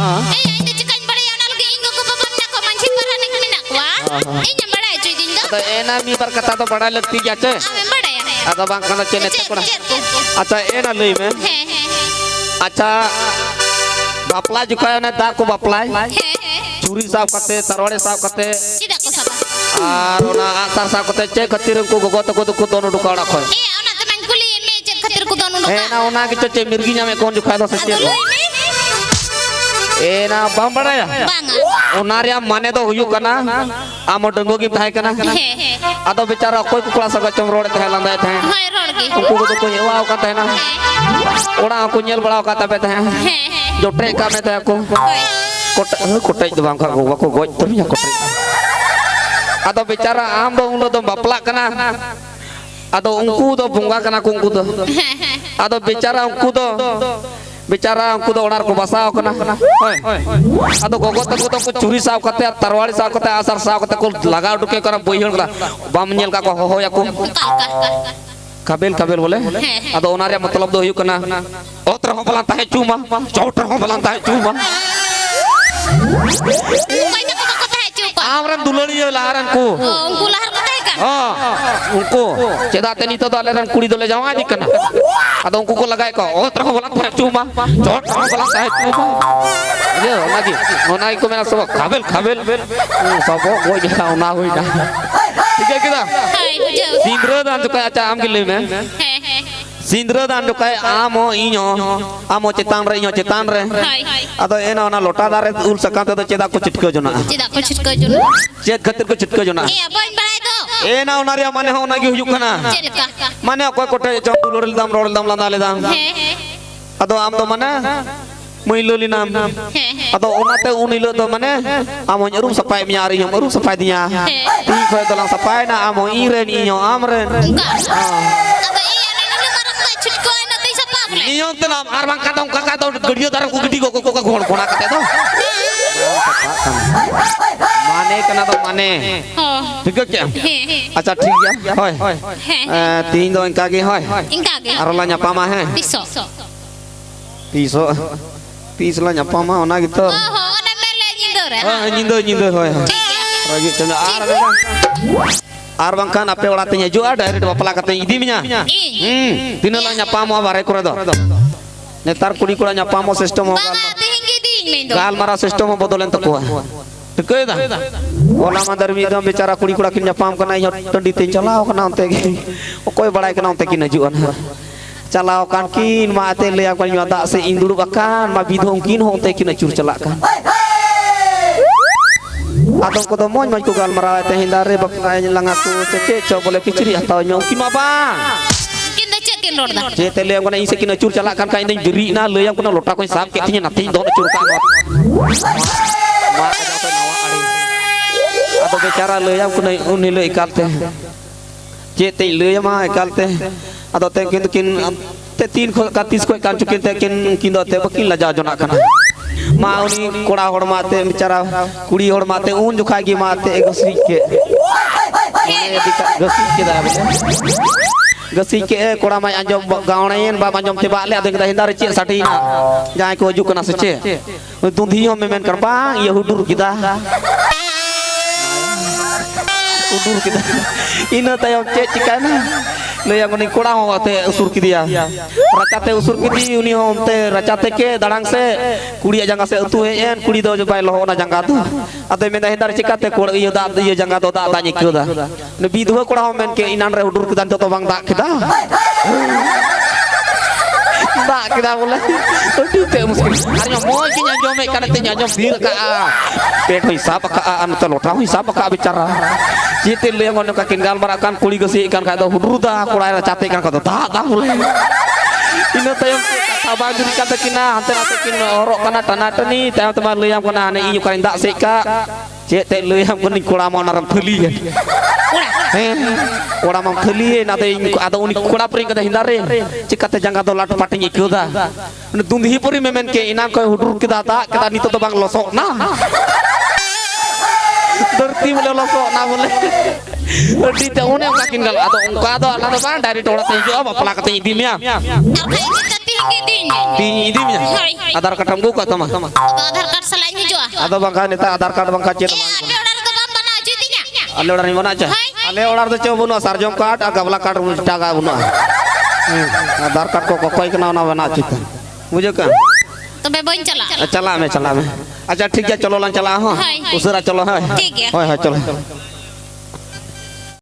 Ini itu cekain pada yang lagi ingin ke bapak nak kau mancing barang nak minak wah. Ini pada cuy dinda. तो एना मी पर कथा तो बड़ा लगती क्या चे Amin pada ya. आता बांग करना चेने तक कोना अच्छा एना लई में अच्छा बापला जुकाया ने दा को बापला चूरी साफ करते तरवाड़े साफ करते Tidak kau sabar. और ओना आसार साफ करते चे खतीर को गोगो तो को दोनों दुकाड़ा खोय Anak teman kuliah meja khatir ku dono nuka. एना ओना की चे मिर्गी nya में कौन जुकाया तो सच्चे Aduh ini एना बाम बड़ा या banget. ओनारिया माने तो हुयु कना आमो डंगो की थाई कना आदो बेचारा कोई कुकला सगा चमरोड़े थे लंदा थे Hai rorgi. उनको तो कोई वाव का थे ना ओड़ा को नेल बड़ा का तबे थे जो ट्रेक का में थे को कोटे तो बांग को गोज तो या कोटे आदो बेचारा आम दो उन दो बापला कना आदो उनको तो बुंगा कना कुंकू तो आदो बेचारा उनको तो ओनार को बसाओ कना आदो गोगो तक तो को चूरी साफ करते तरवाड़ी साफ करते आसर साफ करते को लगा डुके कर बोहिन कला बाम नेल का को हो या को काबेल बोले आदो ओनारे मतलब दो हुयु कना ओतर हो बलाता है चूमा चौटर हो बलाता है चूमा Kau itu kau kata haju kau. Amaran दुलड़ियो लारन को Oh, ungku lahar kau tega. हां उनको चेदाते नी तो आलेरन कुड़ी दोले जावा दी कना आदो उनको को लगाए को ओतर हो बलाता है चूमा चौटर हो बलाता है चूमा ये लगी ओनाई को मेरा सब काबेल सब वो जैसा ना हुई ना ठीक है किदा Hai hujau. सिंद्रदान तो का अच्छा आम गिले में सिंद्रदान तो का आमो इño आमो चेतान रे Hai. अदो एना ओना लोटा दारे उल सकाते तो चेदा को चिटको जोना Tidak kau citka jun. चेद खतिर को चिटको जोना Iya boy balai tu. एना ओनारिया माने हो नागी हुयु कना Cerita. माने कोई कोटे चौ रोल दाम लांदा ले दाम अदो आम तो माने मुइलोली नाम अदो ओनाते उनिलो तो माने आमो रू सपाय मियारी हम रू सपाय दिया ती खोय तो ला सपाय ना आमो इरेन इño आमरेन Apa iya ini marang kau citka ini tu siapa boleh? इño ते नाम आर बांग काटो काका तो गड़ियो दार को गडी को घोड़ घोड़ा कते तो माने कना तो माने Oh. ठीक है क्या अच्छा ठीक है होय तीन दो इनका के होय Ingka ke? अरला न्यापामा है Pisau. तीसला न्यापामा ओना गितो Oh, ana mele nyindur ya. निंदो होय रगी चना आर बांगखान आपे ओड़ाते जो डायरेक्ट बापला कते इदी मिया तिनला न्यापामा बारे करे दो नेतार कुड़ी कुड़ा न्यापामा सिस्टम हो Banga tinggi ding main tu. गाल मारा सिस्टम हो बदलेन तको ठीक है ओला मदर मी दम बेचारा कुड़ी कुड़ा किन न्यापाम कना यो टंडी ते चलाओ कना ओते कोई बड़ाई कना ओते किन हजुन चलाओ कान किन माते ले आ कोन दा से इंदुड़ बकान मा बिधों किन होते किन चुर चला का आदम को तो मोज को गाल मरा ते हिंदारे बपना लंगा को चे चो बोले किचरी हताव न्यो किन मा बांग Kinda cekin lor dah. जे ते ले कोन इसे किन चुर चला कान का इन जरी ना ले कोन लोटा को साफ के तिन नथि दो चुर का मा का जाते नवा आड़ी आदो बेचारा ले कोन उन ले इकालते जे ते ले मा इकालते आदो ते किन ते तीन का 30 को कान चुकिन ते किन दो ते बकिन लजा जोना कना मा उनी कोड़ा होड़ माते बेचारा कुड़ी होड़ माते उन जुखा की माते गसी के गसी के दा गसी के कोड़ा मा अंजम गावणेन बा अंजम ते बाले अदे हिंदारे चे साटी जाय को हजू कना से चे दुंधी हम मेन कर बा ये हुडुर किदा हुडुर किदा इना तयम चे चिकाना ले अंगनी कोड़ा हो ते उसुर की दिया रचाते उसुर की दी उनी हम ते रचाते के दड़ांग से कुड़ी जंगा से अतु हेन कुड़ी दो जो बाय लो ना जंगा दो अते में हिंदार चिकाते कोड़ ये दा ये जंगा दो दा दानी किदा ने बिधवा कोड़ा हम मेन के इनान रे हुडुर किदा तो बांग दा किदा दा किदा बोले तो ठीक है मुश्किल अरे मोल की जो में करते जो भीड़ का पेट हिसाब का अन तो लोटा हिसाब का बेचारा जीते ले ngono ka kin galmar akan kuli gesi ikan ka do hudruda kulai racate kan ka do da boleh ino tayong kata diri kata kina ante ate kin orok kana tanata ni tayong teman le yang kana ane iyu kain dak seka jete le yang kuning kula mau naram theli ora mam theli na te ada uni kula pring kada hindare cikate jangga do lat pating ikuda dundhi puri memen ke ina ko hudur kita ta kita nito to bang losok na Berarti boleh losok na boleh. Berarti tahun yang kakin gal atau ongka atau alam apa dari orang tinggi apa pelak tinggi dia. Kalau kita Di ini nya. Hoi. Aadhaar card am buka tama. Aadhaar card selain hijau. Ado bangka neta aadhaar card bangka cek. Ada orang ke bapa na jutinya. Ale orang ni mana aja? Ale orang tu coba bunuh sarjom card, agak card jaga bunuh. Aadhaar card ko koi kena na bana cita. Mujhe kan? तो मैं बोल चला चला मैं अच्छा ठीक है चलो लन चला हो हाय। उसरा चलो है ठीक है। हाय चलो